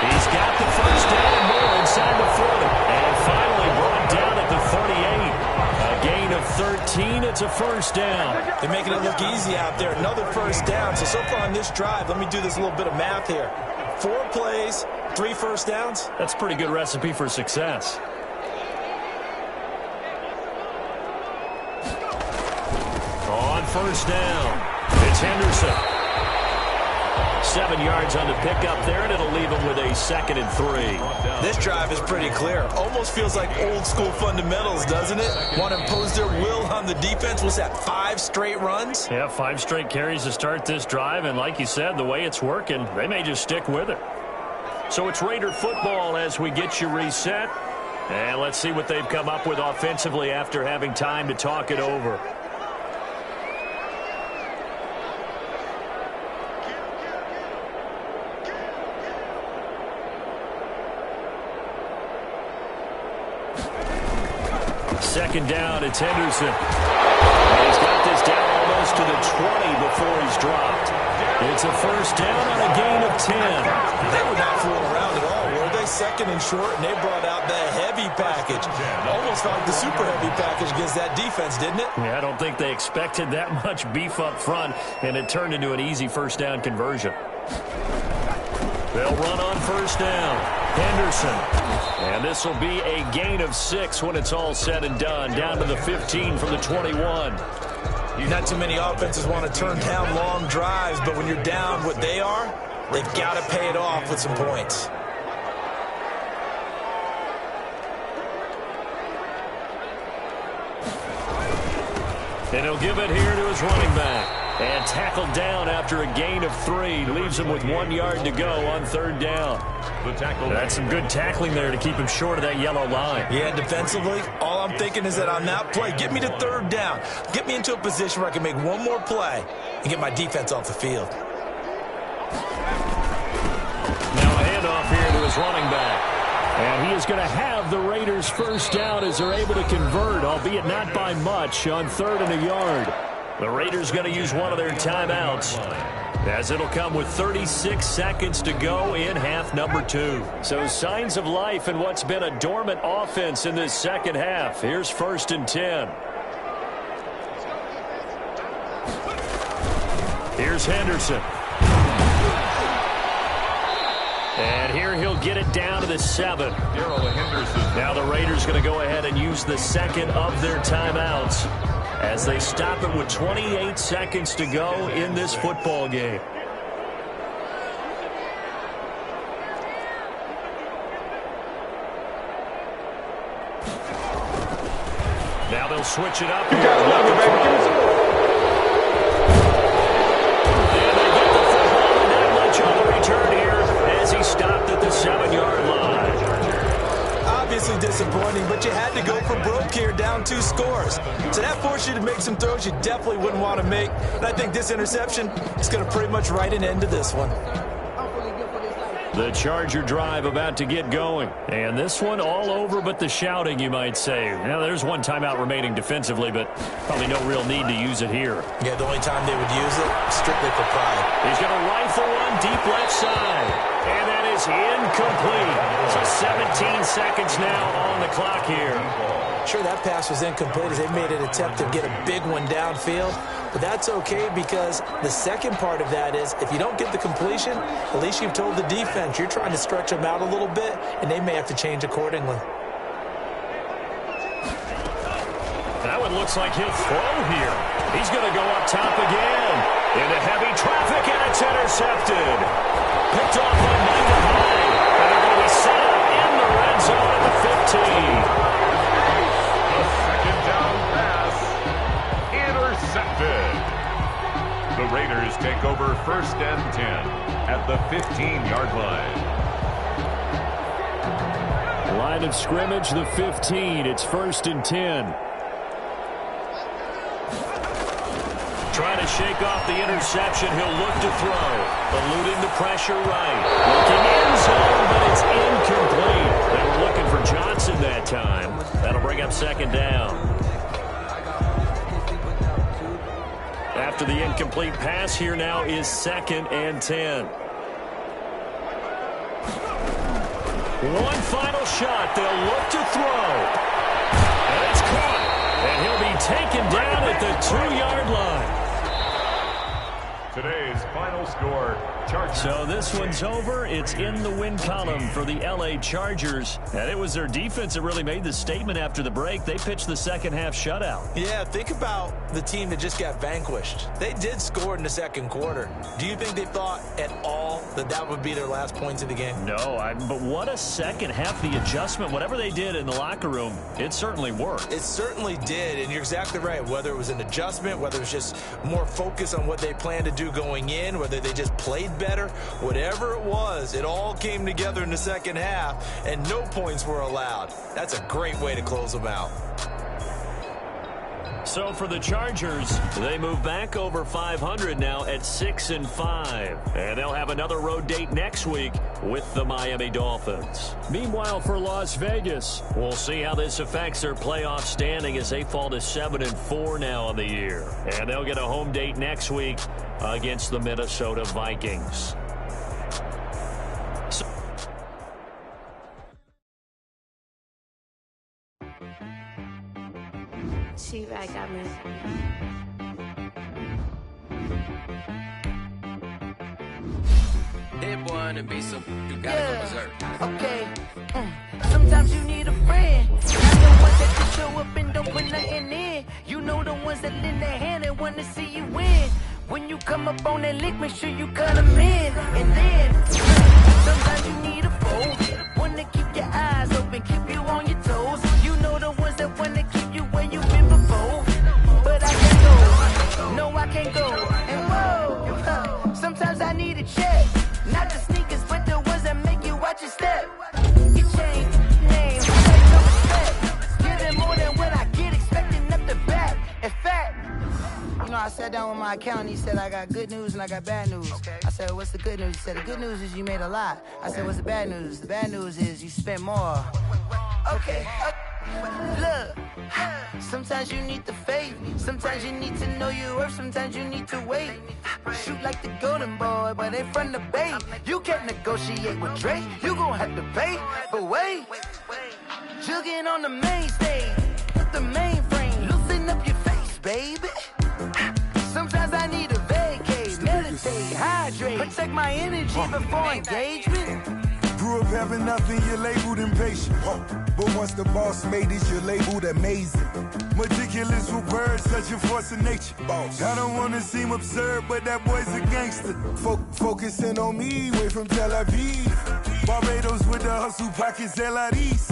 He's got the first down and more inside the 40. And finally brought down at the 38. A gain of 13. It's a first down. They're making it look easy out there. Another first down. So far on this drive, let me do this little bit of math here. 4 plays, 3 first downs. That's a pretty good recipe for success. first down. It's Henderson. 7 yards on the pickup there, and it'll leave him with a 2nd and 3. This drive is pretty clear. Almost feels like old school fundamentals, doesn't it? Want to impose their will on the defense. What's that, 5 straight runs? Yeah, 5 straight carries to start this drive, and like you said, the way it's working, they may just stick with it. So it's Raider football as we get you reset. And let's see what they've come up with offensively after having time to talk it over. Second down, it's Henderson. And he's got this down almost to the 20 before he's dropped. It's a first down on a gain of 10. They were not fooling around at all, were they? 2nd and short, and they brought out the heavy package. Almost like the super heavy package against that defense, didn't it? Yeah, I don't think they expected that much beef up front, and it turned into an easy first down conversion. They'll run on first down. Henderson. And this will be a gain of 6 when it's all said and done. Down to the 15 from the 21. Not too many offenses want to turn down long drives, but when you're down what they are, they've got to pay it off with some points. And he'll give it here to his running back. And tackled down after a gain of 3. Leaves him with 1 yard to go on 3rd down. That's some good tackling there to keep him short of that yellow line. Yeah, defensively, all I'm thinking is that on that play, get me to 3rd down. Get me into a position where I can make one more play and get my defense off the field. Now a handoff here to his running back. And he is going to have the Raiders first down as they're able to convert, albeit not by much, on 3rd and a yard. The Raiders going to use one of their timeouts, as it'll come with 36 seconds to go in half number 2. So signs of life in what's been a dormant offense in this second half. Here's 1st and 10. Here's Henderson. And here he'll get it down to the 7. Now the Raiders going to go ahead and use the 2nd of their timeouts as they stop it with 28 seconds to go in this football game. Now they'll switch it up here. Stopped at the 7-yard line. Obviously disappointing, but you had to go for broke here, down 2 scores. So that forced you to make some throws you definitely wouldn't want to make. And I think this interception is going to pretty much write an end to this one. The Charger drive about to get going. And this one all over but the shouting, you might say. Now, there's one timeout remaining defensively, but probably no real need to use it here. Yeah, the only time they would use it, strictly for pride. He's going to rifle one deep left side. And that is incomplete. So 17 seconds now on the clock here. Sure, that pass was incomplete as they made an attempt to get a big one downfield. But that's okay because the second part of that is if you don't get the completion, at least you've told the defense you're trying to stretch them out a little bit, and they may have to change accordingly. That one looks like he'll throw here. He's going to go up top again. Into heavy traffic, and it's intercepted. Picked off by Micah Hyde. And they're going to be set up in the red zone at the 15. Second down pass. Intercepted. The Raiders take over 1st and 10 at the 15-yard line. Line of scrimmage, the 15. It's 1st and 10. Trying to shake off the interception. He'll look to throw. Eluding the pressure right. Looking end zone, but it's incomplete. They were looking for Johnson that time. That'll bring up 2nd down. After the incomplete pass, here now is 2nd and 10. One final shot. They'll look to throw. And it's caught. And he'll be taken down at the 2-yard line. Today's final score, Chargers. So this one's over. It's in the win column for the L.A. Chargers. And it was their defense that really made the statement after the break. They pitched the second half shutout. Yeah, think about the team that just got vanquished. They did score in the second quarter. Do you think they thought at all that that would be their last points of the game? No, but what a second half. The adjustment, whatever they did in the locker room, it certainly worked. It certainly did, and you're exactly right. Whether it was an adjustment, whether it was just more focus on what they planned to do going in, whether they just played better, whatever it was, it all came together in the second half, and no points were allowed. That's a great way to close them out. So for the Chargers, they move back over 500 now at 6-5. And they'll have another road date next week with the Miami Dolphins. Meanwhile, for Las Vegas, we'll see how this affects their playoff standing as they fall to 7-4 now on the year. And they'll get a home date next week against the Minnesota Vikings. She-Rag got me. Hit one and be so you gotta go berserk. Okay. Sometimes you need a friend. Not the ones that just show up and don't put nothing in. You know the ones that lend their hand and want to see you win. When you come up on that lick, make sure you cut them in. And then, sometimes you need a foe. One to keep your eyes open, keep you on your toes. You know the ones that want to keep you where you've been before. But I can't go. No, I can't go. And whoa, sometimes I need a check. Not the sneakers, but the ones that make you watch your step. You change name, I no respect. Giving more than what I get, expecting up the back. In fact, you know, I sat down with my accountant. He said, I got good news and I got bad news. Okay. I said, what's the good news? He said, the good news is you made a lot. I said, what's the bad news? The bad news is you spent more. Okay. Look, sometimes you need the faith. Sometimes you need to know your worth. Sometimes you need to wait. Shoot like the golden boy, but they from the bay. You can't negotiate with Drake. You gon' have to pay. But wait, jugging on the main stage with the mainframe. Loosen up your face, baby. Sometimes I need a vacate, meditate, hydrate, protect my energy before engagement. Grew up having nothing, you're labeled impatient. But once the boss made it, you're labeled amazing. Meticulous with words, such a force of nature. I don't want to seem absurd, but that boy's a gangster. Focusing on me, way from Tel Aviv. Barbados with the hustle pockets, LIDs.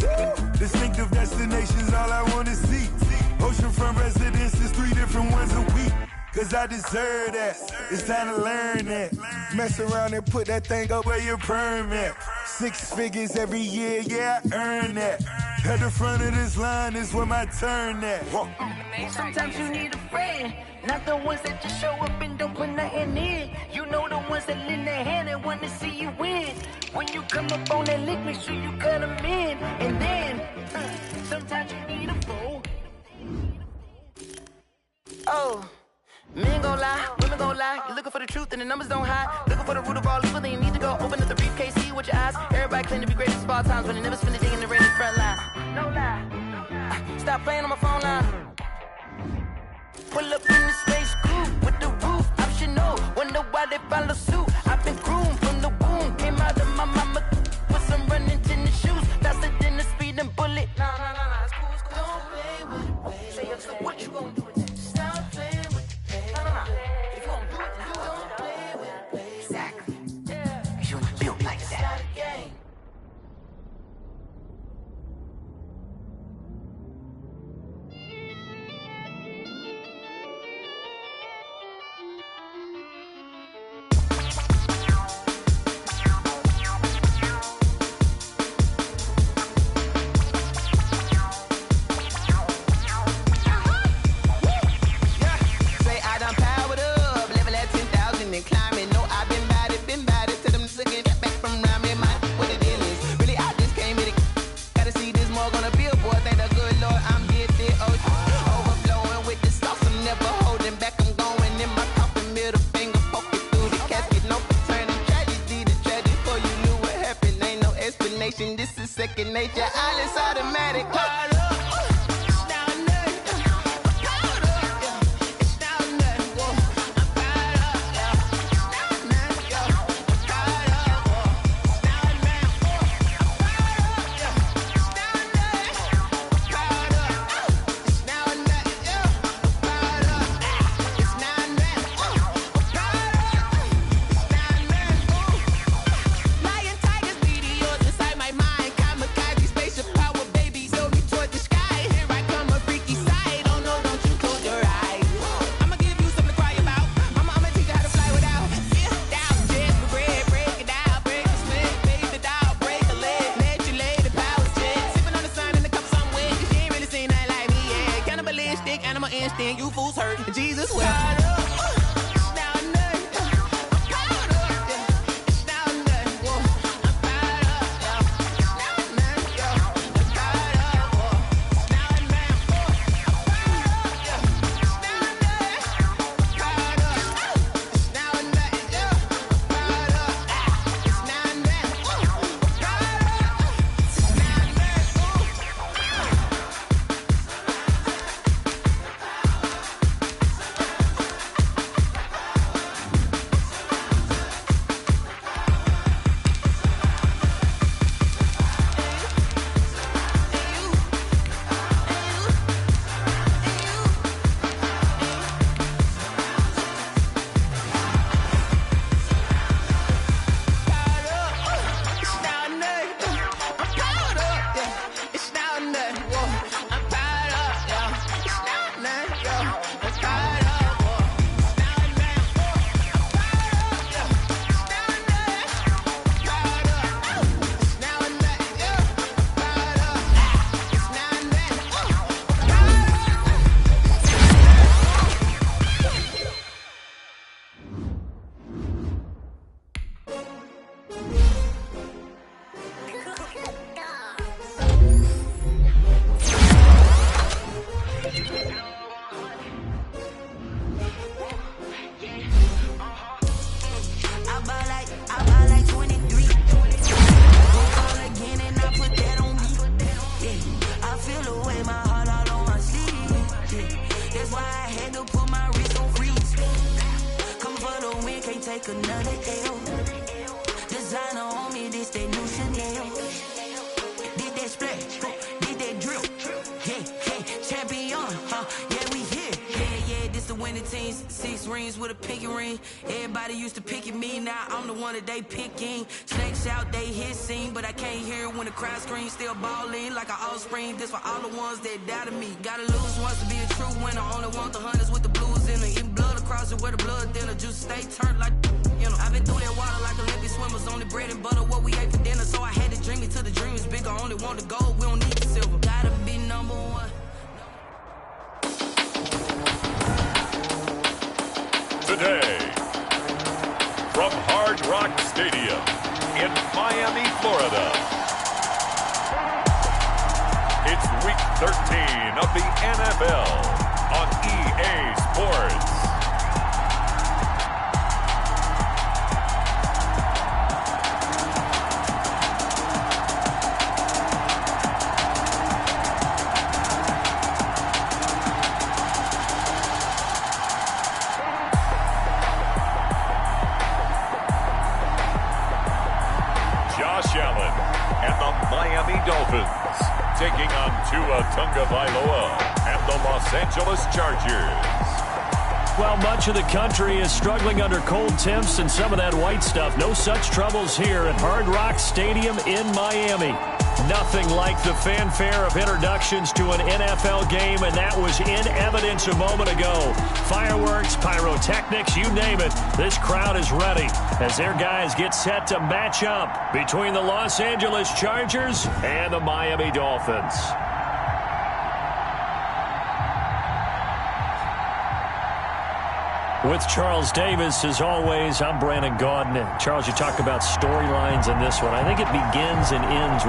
Distinctive destinations, all I want to see. Oceanfront residences, 3 different ones a week. Cause I deserve that, it's time to learn that. Mess around and put that thing up where your permit. 6 figures every year, yeah, I earn that. At the front of this line is where my turn at. Sometimes you need a friend, not the ones that just show up and don't put nothing in. You know the ones that lend their hand and want to see you win. When you come up on that lick, make sure you cut them in. And then, sometimes you need a foe. Oh. Men gon' lie, women gon' lie. You're looking for the truth and the numbers don't hide. Looking for the root of all evil, then you need to go open up the briefcase, see with your eyes. Everybody claim to be greatest of all times, but they never spend a day in the rain in the front line. No lie. Stop playing on my phone line. Pull up in the space coupe with the roof optional. Wonder why they follow suit. I've been groomed from the womb. Came out of my mama with some running tennis shoes. Faster than the speeding bullet. Nah, it's cool, it's cool. Don't play with it. Say, so what you gon' do? Nature, all is automatic. 16, 6 rings with a pinky ring. Everybody used to pick at me, now I'm the one that they picking. Snakes out, they hissing, but I can't hear when the crowd screams. Still balling like an offspring. This for all the ones that doubted me. Gotta lose once to be a true winner. Only want the hunters with the blues in it. Eating blood across it where the blood thinner. Juice stay turned like, you know. I've been through that water like Olympic swimmers. Only bread and butter what we ate for dinner. So I had to dream it till the dream is bigger. Only want the gold, we don't need the silver. Gotta be number one. Today, from Hard Rock Stadium in Miami, Florida, it's Week 13 of the NFL on EA Sports. Josh Allen and the Miami Dolphins taking on Tua Tagovailoa and the Los Angeles Chargers. Well, much of the country is struggling under cold temps and some of that white stuff. No such troubles here at Hard Rock Stadium in Miami. Nothing like the fanfare of introductions to an NFL game, and that was in evidence a moment ago. Fireworks, pyrotechnics, you name it. This crowd is ready as their guys get set to match up between the Los Angeles Chargers and the Miami Dolphins. With Charles Davis, as always, I'm Brandon Gaudin. Charles, you talk about storylines in this one. I think it begins and ends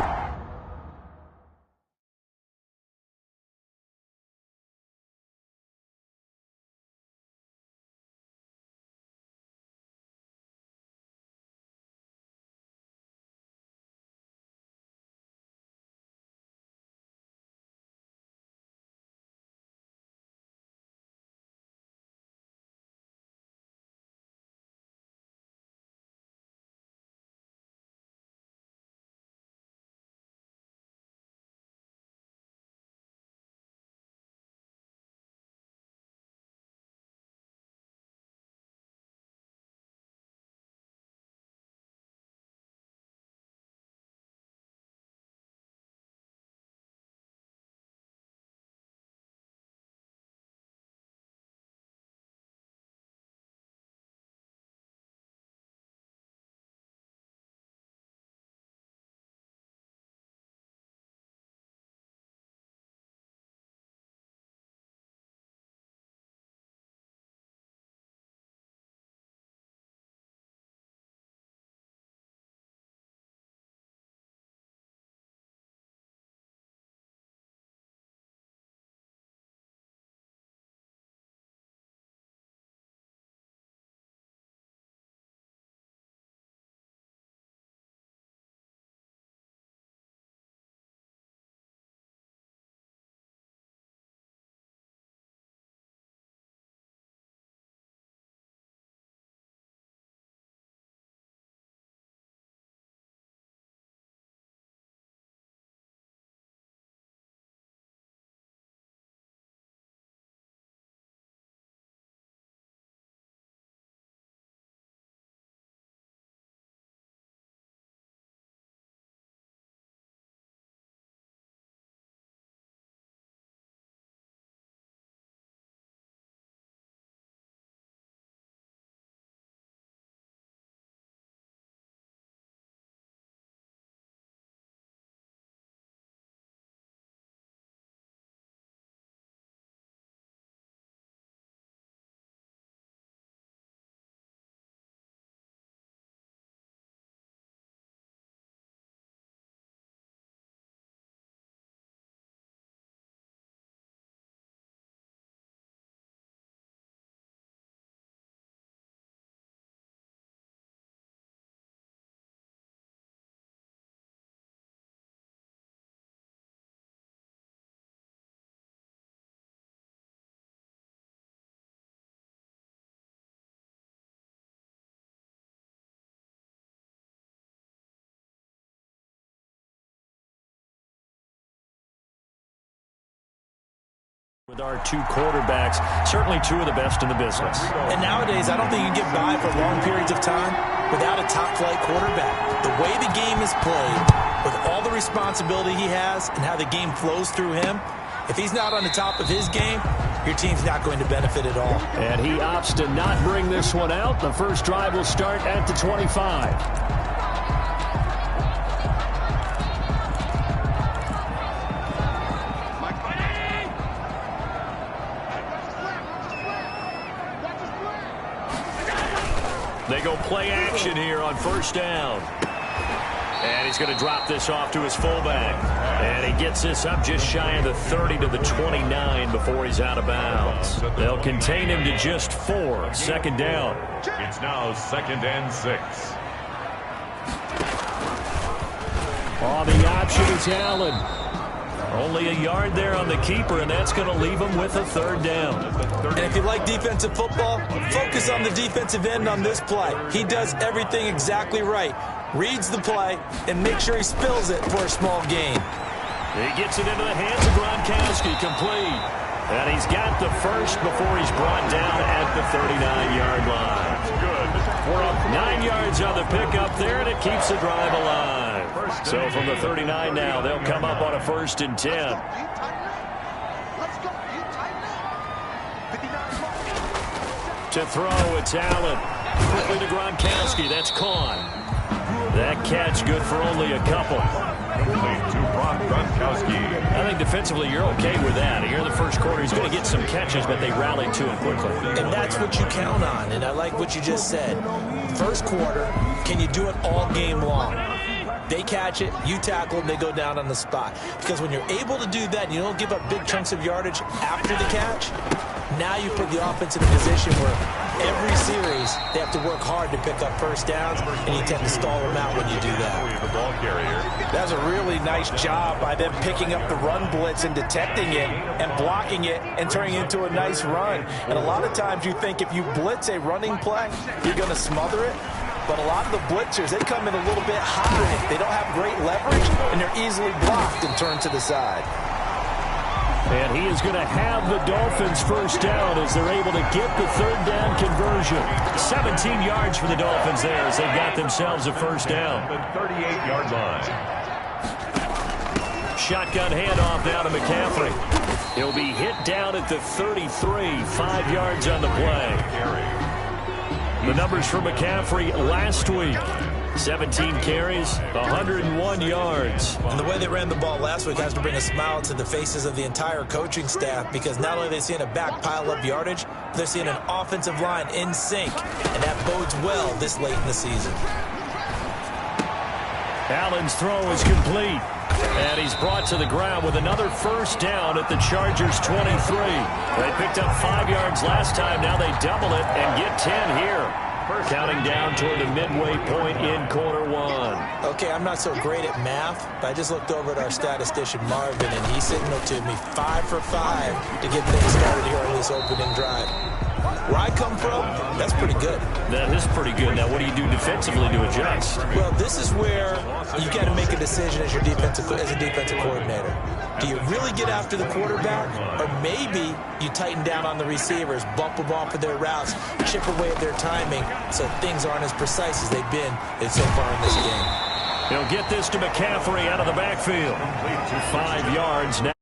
With our two quarterbacks, certainly two of the best in the business. And nowadays, I don't think you can get by for long periods of time without a top-flight quarterback. The way the game is played, with all the responsibility he has and how the game flows through him, if he's not on the top of his game, your team's not going to benefit at all. And he opts to not bring this one out. The first drive will start at the 25. They go play action here on first down. And he's going to drop this off to his fullback. And he gets this up just shy of the 30 to the 29 before he's out of bounds. They'll contain him to just 4. Second down. It's now 2nd and 6. On the option is Allen. Only a yard there on the keeper, and that's going to leave him with a third down. And if you like defensive football, focus on the defensive end on this play. He does everything exactly right. Reads the play and makes sure he spills it for a small gain. He gets it into the hands of Gronkowski, complete. And he's got the first before he's brought down at the 39-yard line. Good. We're up 9 yards on the pickup there, and it keeps the drive alive. So from the 39 now, they'll come up on a 1st and 10. To throw, it's Allen. Quickly to Gronkowski. That's caught. That catch good for only a couple. Complete to Gronkowski. I think defensively you're okay with that. Here in the first quarter, he's going to get some catches, but they rallied to it quickly. And that's what you count on, and I like what you just said. First quarter, can you do it all game long? They catch it, you tackle, and they go down on the spot. Because when you're able to do that, and you don't give up big chunks of yardage after the catch, now you put the offense in a position where every series they have to work hard to pick up first downs, and you tend to stall them out when you do that. The ball carrier. That's a really nice job by them picking up the run blitz and detecting it and blocking it and turning it into a nice run. And a lot of times you think if you blitz a running play, you're going to smother it. But a lot of the blitzers, they come in a little bit high. They don't have great leverage, and they're easily blocked and turned to the side. And he is going to have the Dolphins first down as they're able to get the third down conversion. 17 yards for the Dolphins there as they've got themselves a first down. The 38-yard line. Shotgun handoff now to McCaffrey. He'll be hit down at the 33, 5 yards on the play. The numbers for McCaffrey last week. 17 carries, 101 yards. And the way they ran the ball last week has to bring a smile to the faces of the entire coaching staff, because not only are they seeing a back pile up yardage, they're seeing an offensive line in sync, and that bodes well this late in the season. Allen's throw is complete, and he's brought to the ground with another first down at the Chargers' 23. They picked up 5 yards last time. Now they double it and get 10 here. Counting down toward the midway point in quarter one. Okay, I'm not so great at math, but I just looked over at our statistician, Marvin, and he signaled to me 5 for 5 to get things started here on this opening drive. Where I come from, that's pretty good. That is pretty good. Now, what do you do defensively to adjust? Well, this is where you got to make a decision as a defensive coordinator. Do you really get after the quarterback, or maybe you tighten down on the receivers, bump them off of their routes, chip away at their timing, so things aren't as precise as they've been so far in this game? He'll get this to McCaffrey out of the backfield. 5 yards now.